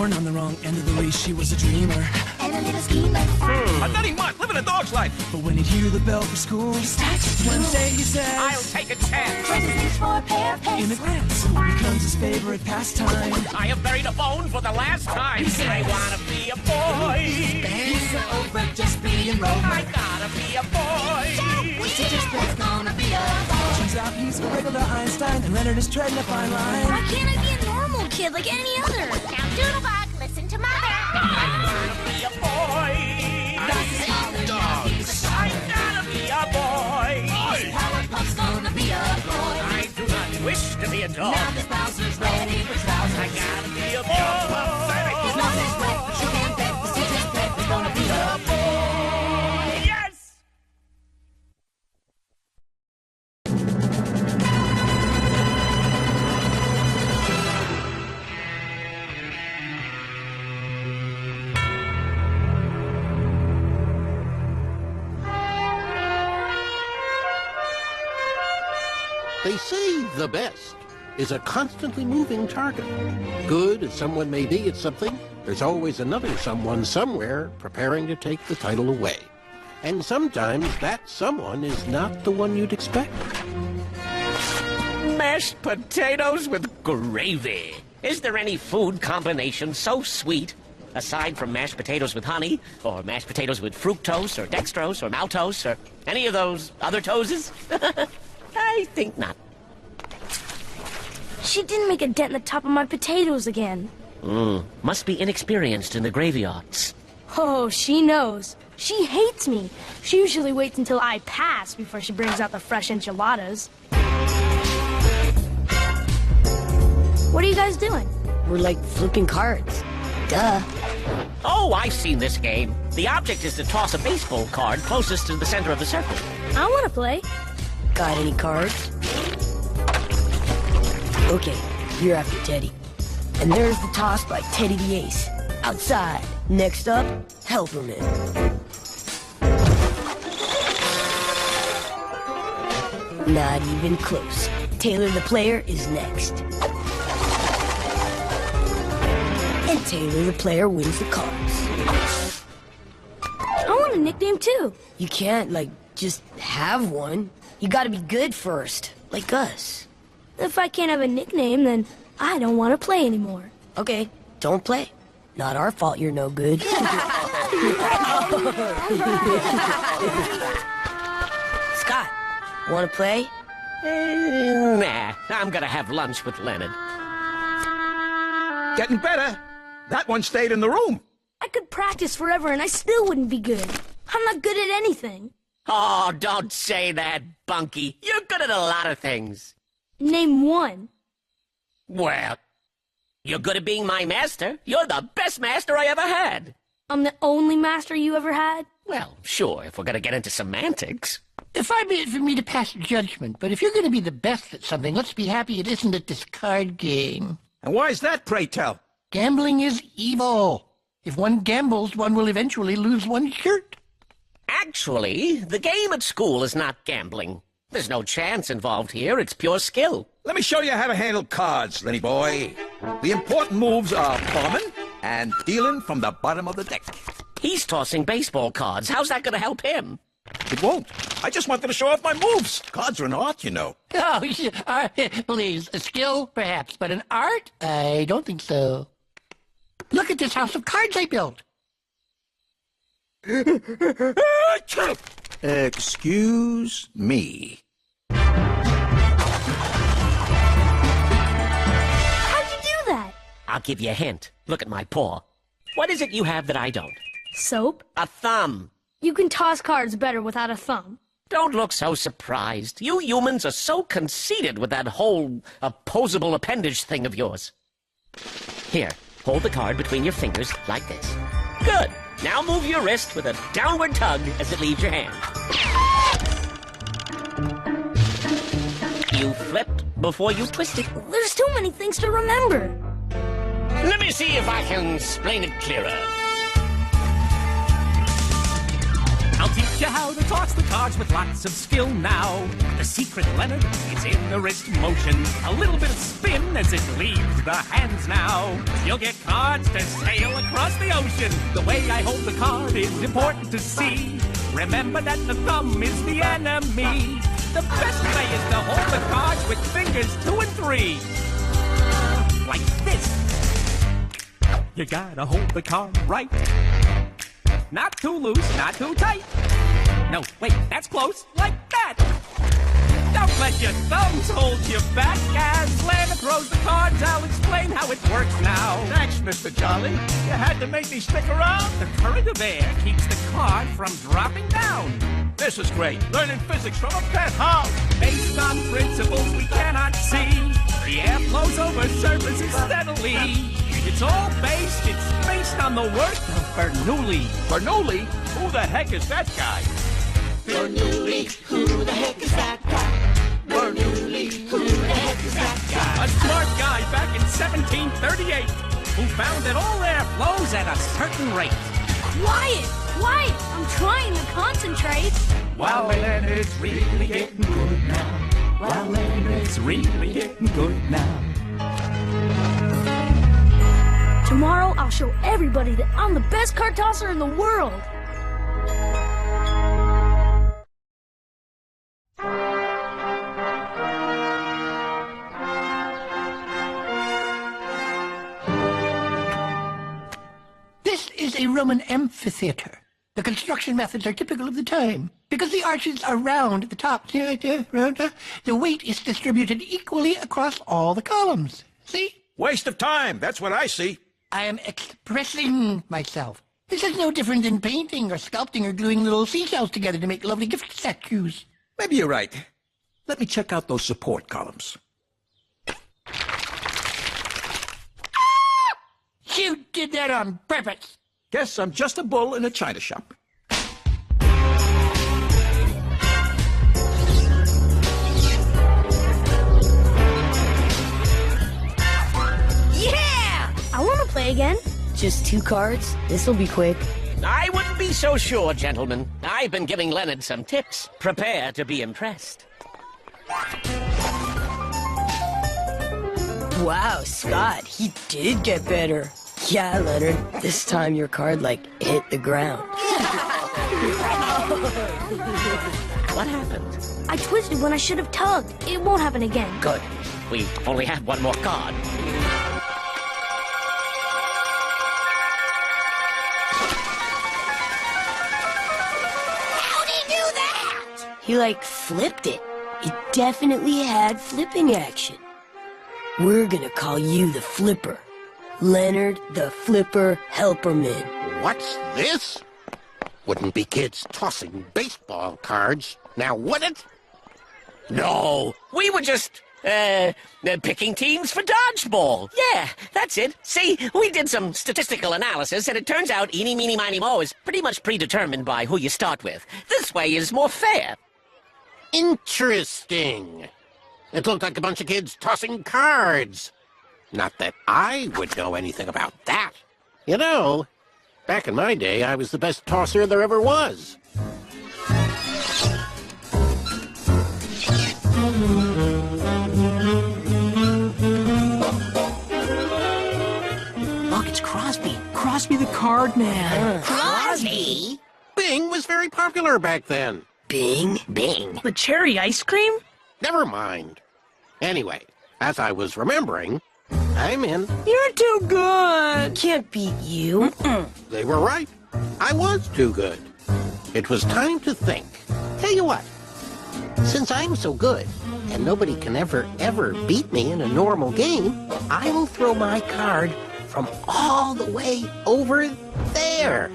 born on the wrong end of the leash. She was a dreamer and a little schemer. A nutty mutt living a dog's life. But when he'd hear the bell for school, He starts to one drool. day he says, I'll take a chance. Trades his things for a pair of in a pants. glance, it becomes his favorite pastime. I have buried a bone for the last time. I wanna be a boy. He's so over just being I Roman. gotta be a boy. We suggest Brett's gonna be a boy. Turns out he's a regular Einstein, and Leonard is treading a fine line. Why can't I be a normal kid like any other? Now, Doodlebug, listen to Mother. I wanna be a boy. I gotta be a boy. Powerpuff's gonna be a boy. I do not wish to be a dog. Now this Bowser's ready for trousers. I gotta be a boy. His nose is red, but you can't bet the teacher's pet is gonna be a boy. Yes! They say the best is a constantly moving target. Good as someone may be at something, there's always another someone somewhere preparing to take the title away. And sometimes that someone is not the one you'd expect. Mashed potatoes with gravy. Is there any food combination so sweet, aside from mashed potatoes with honey, or mashed potatoes with fructose, or dextrose, or maltose, or any of those other toases? I think not. She didn't make a dent in the top of my potatoes again. Must be inexperienced in the gravy arts. Oh, she knows. She hates me. She usually waits until I pass before she brings out the fresh enchiladas. What are you guys doing? We're like flipping cards. Duh. Oh, I've seen this game. The object is to toss a baseball card closest to the center of the circle. I want to play. Got any cards? Okay, you're after Teddy. And there's the toss by Teddy the Ace. Outside. Next up, Helperman. Not even close. Taylor the player is next. And Taylor the player wins the cards. I want a nickname too. You can't, like, just have one. You gotta be good first, like us. If I can't have a nickname, then I don't want to play anymore. Okay, don't play. Not our fault you're no good. Scott, wanna play? Nah, I'm gonna have lunch with Leonard. Getting better. That one stayed in the room. I could practice forever and I still wouldn't be good. I'm not good at anything. Oh, don't say that, Bunky. You're good at a lot of things. Name one. Well, you're good at being my master. You're the best master I ever had. I'm the only master you ever had. Well, sure, if we're gonna get into semantics. If I be it for me to pass judgment, but if you're going to be the best at something, let's be happy it isn't at this card game. And why is that, pray tell? Gambling is evil. If one gambles, one will eventually lose one's shirt. Actually, the game at school is not gambling. There's no chance involved here. It's pure skill. Let me show you how to handle cards, Lenny boy. The important moves are bombing and dealing from the bottom of the deck. He's tossing baseball cards. How's that gonna help him? It won't. I just wanted to show off my moves. Cards are an art, you know. Oh, please, a skill, perhaps, but an art? I don't think so. Look at this house of cards I built. Excuse me. How'd you do that? I'll give you a hint. Look at my paw. What is it you have that I don't? Soap? A thumb. You can toss cards better without a thumb. Don't look so surprised. You humans are so conceited with that whole opposable appendage thing of yours. Here, hold the card between your fingers like this. Good. Now move your wrist with a downward tug as it leaves your hand. You flipped before you twisted. There's too many things to remember. Let me see if I can explain it clearer. I'll teach you how to toss the cards with lots of skill now. The secret, Leonard, is in the wrist motion. A little bit of spin as it leaves the hands now. You'll get cards to sail across the ocean. The way I hold the card is important to see. Remember that the thumb is the enemy. The best way is to hold the cards with fingers 2 and 3. Like this. You gotta hold the card right. Not too loose, not too tight. No, wait, that's close. Like that. Don't let your thumbs hold you back. As Leonard throws the cards, I'll explain how it works now. Thanks, Mr. Jolly. You had to make me stick around. The current of air keeps the card from dropping down. This is great. Learning physics from a pet house. Based on principles we cannot see, the air flows over surfaces steadily. It's all based on the work of Bernoulli. Bernoulli? Who the heck is that guy? Bernoulli, who the heck is that guy? Bernoulli, who the heck is that guy? A smart guy back in 1738 who found that all air flows at a certain rate. Quiet! Quiet! I'm trying to concentrate. Wow, Leonard's really getting good now. Wow, Leonard's really getting good now. Tomorrow I'll show everybody that I'm the best card tosser in the world. This is a Roman amphitheater. The construction methods are typical of the time. Because the arches are round at the top, the weight is distributed equally across all the columns. See? Waste of time. That's what I see. I am expressing myself. This is no different than painting or sculpting or gluing little seashells together to make lovely gift statues. Maybe you're right. Let me check out those support columns. You did that on purpose. Guess I'm just a bull in a china shop. I want to play again. Just 2 cards? This'll be quick. I wouldn't be so sure, gentlemen. I've been giving Leonard some tips. Prepare to be impressed. Wow, Scott, he did get better. Yeah, Leonard, this time your card, hit the ground. What happened? I twisted when I should have tugged. It won't happen again. Good. We only have one more card. He, flipped it. It definitely had flipping action. We're gonna call you the Flipper. Leonard the Flipper Helperman. What's this? Wouldn't be kids tossing baseball cards, now would it? No, we were just, picking teams for dodgeball. Yeah, that's it. See, we did some statistical analysis, and it turns out eeny, meeny, miny, mo is pretty much predetermined by who you start with. This way is more fair. Interesting. It looked like a bunch of kids tossing cards. Not that I would know anything about that. You know, back in my day, I was the best tosser there ever was. Look, it's Crosby. Crosby the card man. Crosby? Bing was very popular back then. Bing? Bing. The cherry ice cream? Never mind. Anyway, as I was remembering, I'm in. You're too good. Can't beat you. They were right. I was too good. It was time to think. Tell you what, since I'm so good, and nobody can ever beat me in a normal game, I will throw my card from all the way over there.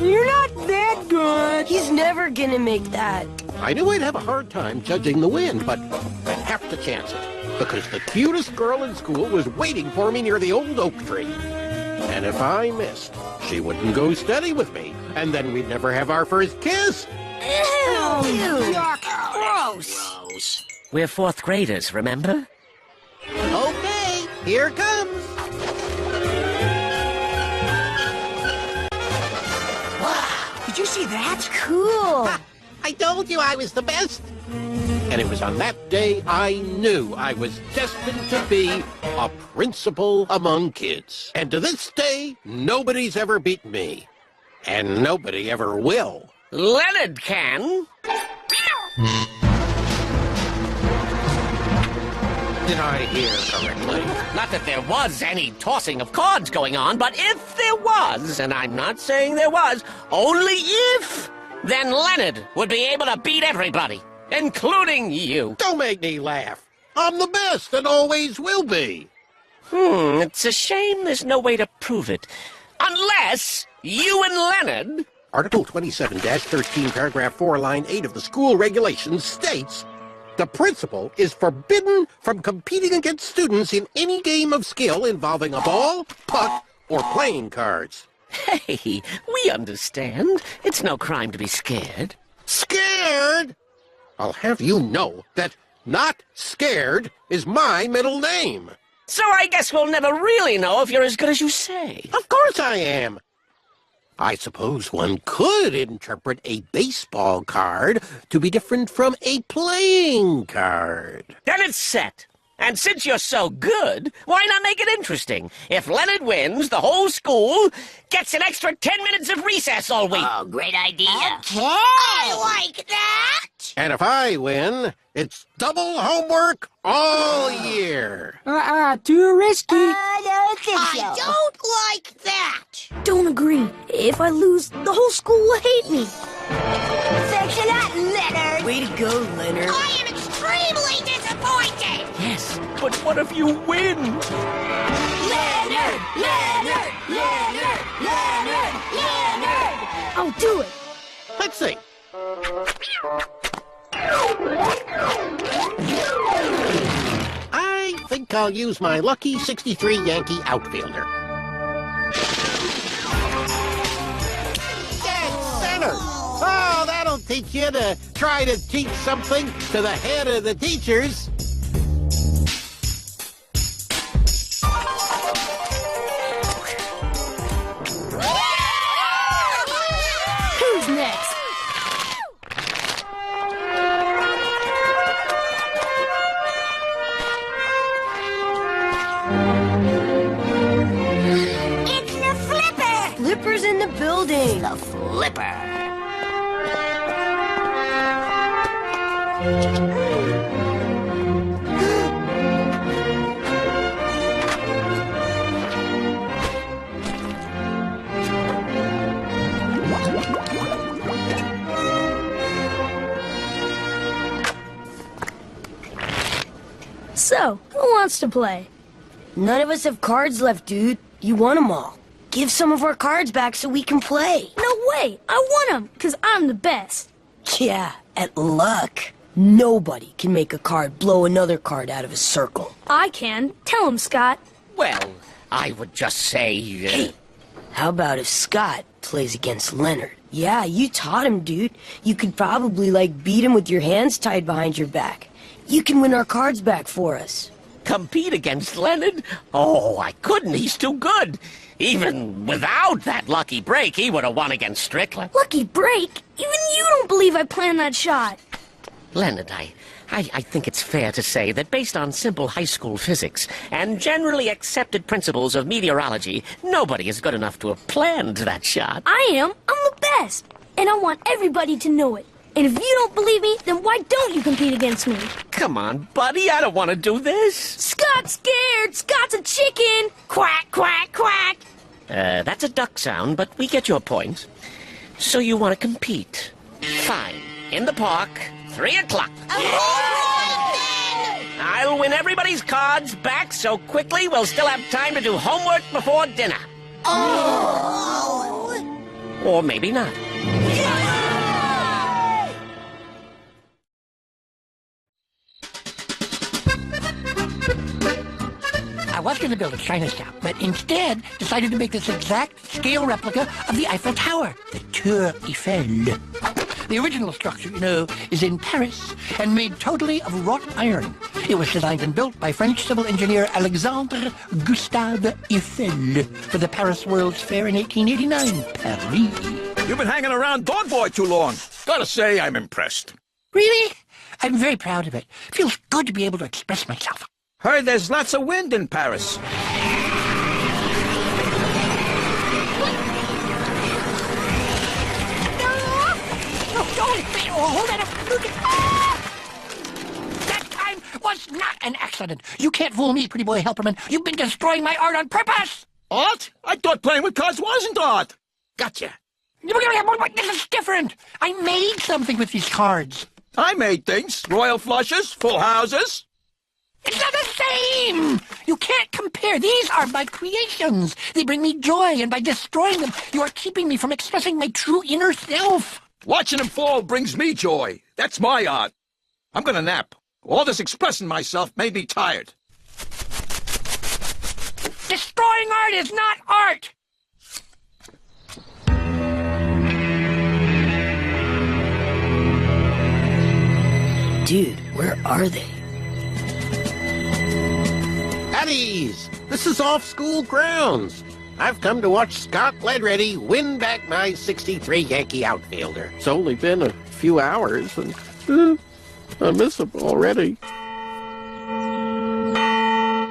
You're not that good. He's never gonna make that. I knew I'd have a hard time judging the wind, but I'd have to chance it, because the cutest girl in school was waiting for me near the old oak tree. And if I missed, she wouldn't go steady with me, and then we'd never have our first kiss. Ew. Gross. We're 4th graders, remember? Okay, here comes. Did Did you see that? Cool. I told you I was the best. And it was on that day I knew I was destined to be a principal among kids. And to this day, nobody's ever beaten me. And nobody ever will. Leonard can. Did I hear correctly? Not that there was any tossing of cards going on, but if there was, and I'm not saying there was, only if, then Leonard would be able to beat everybody, including you. Don't make me laugh. I'm the best and always will be. It's a shame there's no way to prove it. Unless you and Leonard... Article 27-13, paragraph 4, line 8 of the school regulations states, the principal is forbidden from competing against students in any game of skill involving a ball, puck, or playing cards. Hey, we understand. It's no crime to be scared. Scared? I'll have you know that Not Scared is my middle name. So I guess we'll never really know if you're as good as you say. Of course I am. I suppose one could interpret a baseball card to be different from a playing card. Then it's set. And since you're so good, why not make it interesting? If Leonard wins, the whole school gets an extra 10 minutes of recess all week. Oh, great idea. Okay. I like that. And if I win, it's double homework all year. Too risky. I don't think so. I don't like that. Don't agree. If I lose, the whole school will hate me. Thanks a lot, Leonard. Way to go, Leonard. I am extremely disappointed. Yes, but what if you win? Leonard! Leonard! Leonard! Leonard! Leonard! I'll do it. Let's see. I think I'll use my lucky 63 Yankee outfielder. Dead center! Oh, that'll teach you to try to teach something to the head of the teachers. Who's next? It's the Flipper! Flipper's in the building. The Flipper. So, who wants to play? None of us have cards left, dude. You won them all. Give some of our cards back so we can play. No way! I won them, because I'm the best. Yeah, at luck. Nobody can make a card blow another card out of a circle. I can. Tell him, Scott. Well, I would just say... Hey, how about if Scott plays against Leonard? Yeah, you taught him, dude. You could probably, beat him with your hands tied behind your back. You can win our cards back for us. Compete against Leonard? Oh, I couldn't. He's too good. Even without that lucky break, he would have won against Strickland. Lucky break? Even you don't believe I planned that shot. Leonard, I think it's fair to say that based on simple high school physics and generally accepted principles of meteorology, nobody is good enough to have planned that shot. I am. I'm the best. And I want everybody to know it. And if you don't believe me, then why don't you compete against me? Come on, buddy, I don't want to do this. Scott's scared! Scott's a chicken! Quack, quack, quack! That's a duck sound, but we get your point. So you want to compete? Fine. In the park, 3 o'clock. I'll win everybody's cards back so quickly we'll still have time to do homework before dinner. Oh! Or maybe not. I was going to build a China shop, but instead decided to make this exact scale replica of the Eiffel Tower, the Tour Eiffel. The original structure, is in Paris and made totally of wrought iron. It was designed and built by French civil engineer Alexandre Gustave Eiffel for the Paris World's Fair in 1889, Paris. You've been hanging around Dog Boy too long. Gotta say, I'm impressed. Really? I'm very proud of it. Feels good to be able to express myself. Heard there's lots of wind in Paris. Hold that up. Ah! That time was not an accident. You can't fool me, pretty boy Helperman. You've been destroying my art on purpose. Art? I thought playing with cards wasn't art. Gotcha. This is different. I made something with these cards. I made things. Royal flushes, full houses. It's not the same! You can't compare. These are my creations. They bring me joy, and by destroying them, you are keeping me from expressing my true inner self. Watching them fall brings me joy. That's my art. I'm gonna nap. All this expressing myself made me tired. Destroying art is not art! Dude, where are they? At ease! This is off-school grounds. I've come to watch Scott Ledready win back my '63 Yankee outfielder. It's only been a few hours, and I miss him already.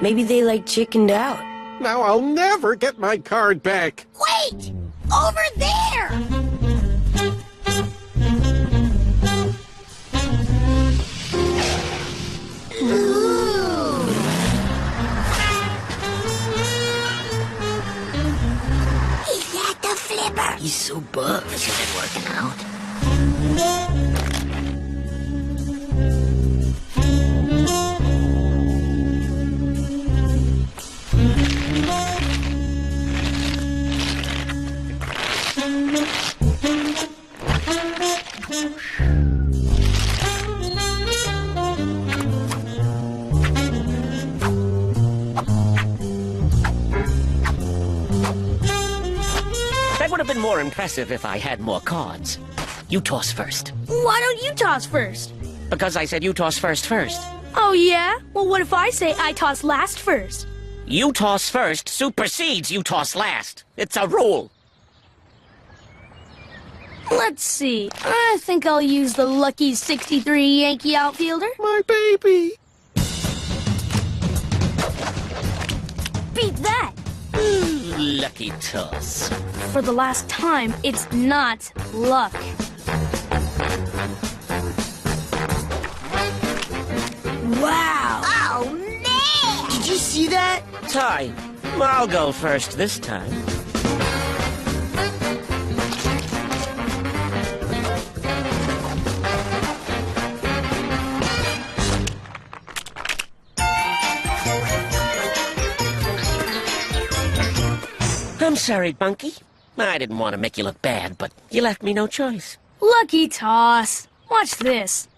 Maybe they chickened out. Now I'll never get my card back. Wait! Over there! Is that the flipper? He's so buff. Is it working out? That would have been more impressive if I had more cards. You toss first. Why don't you toss first? Because I said you toss first. Oh, yeah? Well, what if I say I toss last first? You toss first supersedes you toss last. It's a rule. Let's see. I think I'll use the lucky '63 Yankee outfielder. My baby! Beat that! Lucky toss. For the last time, it's not luck. Wow! Oh, man! Did you see that? Ty, I'll go first this time. I'm sorry, Bunky. I didn't want to make you look bad, but you left me no choice. Lucky toss. Watch this.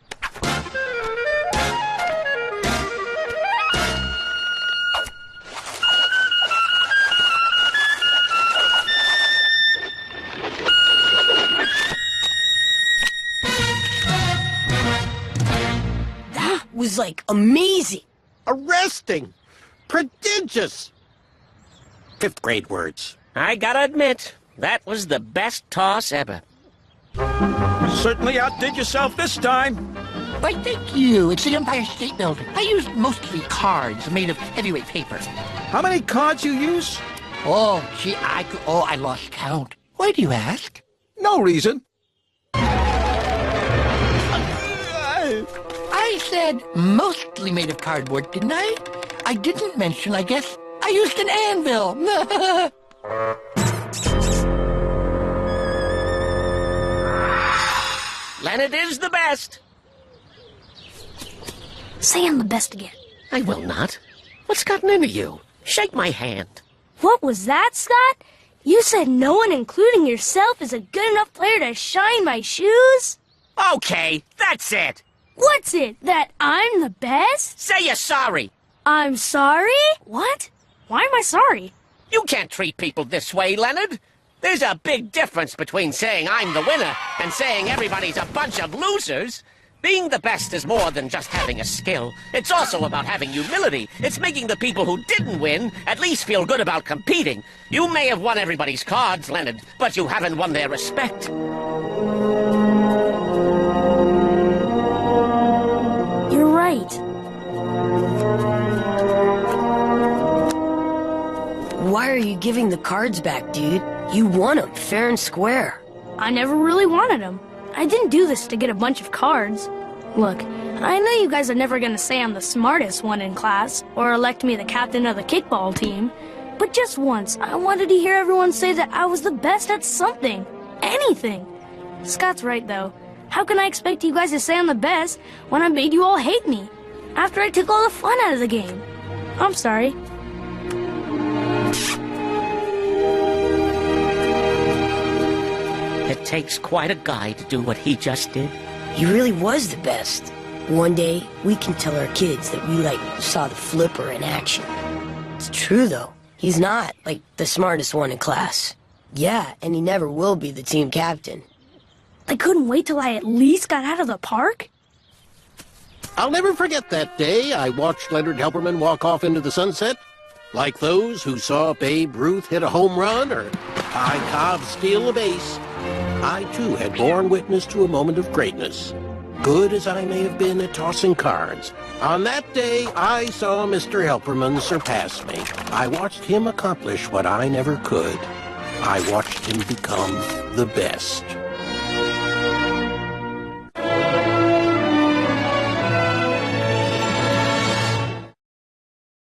That was amazing. Arresting! Prodigious! 5th grade words. I gotta admit, that was the best toss ever. Certainly outdid yourself this time. Why, thank you. It's the Empire State Building. I used mostly cards made of heavyweight paper. How many cards you use? Oh, gee, I lost count. Why do you ask? No reason. I said mostly made of cardboard, didn't I? I didn't mention, I guess, I used an anvil. Leonard is the best. Say I'm the best again. I will not. What's gotten into you? Shake my hand. What was that, Scott? You said no one, including yourself, is a good enough player to shine my shoes? Okay, that's it. What's it? That I'm the best? Say you're sorry. I'm sorry? What? Why am I sorry? You can't treat people this way, Leonard. There's a big difference between saying I'm the winner and saying everybody's a bunch of losers. Being the best is more than just having a skill. It's also about having humility. It's making the people who didn't win at least feel good about competing. You may have won everybody's cards, Leonard, but you haven't won their respect. You're right. Why are you giving the cards back, dude? You won them, fair and square. I never really wanted them. I didn't do this to get a bunch of cards. Look, I know you guys are never gonna say I'm the smartest one in class, or elect me the captain of the kickball team, but just once, I wanted to hear everyone say that I was the best at something. Anything. Scott's right, though. How can I expect you guys to say I'm the best when I made you all hate me, after I took all the fun out of the game? I'm sorry. It takes quite a guy to do what he just did. He really was the best. One day, we can tell our kids that we, saw the flipper in action. It's true, though. He's not, the smartest one in class. Yeah, and he never will be the team captain. I couldn't wait till I at least got out of the park. I'll never forget that day I watched Leonard Helperman walk off into the sunset. Like those who saw Babe Ruth hit a home run or Ty Cobb steal a base, I too had borne witness to a moment of greatness. Good as I may have been at tossing cards, on that day I saw Mr. Helperman surpass me. I watched him accomplish what I never could. I watched him become the best.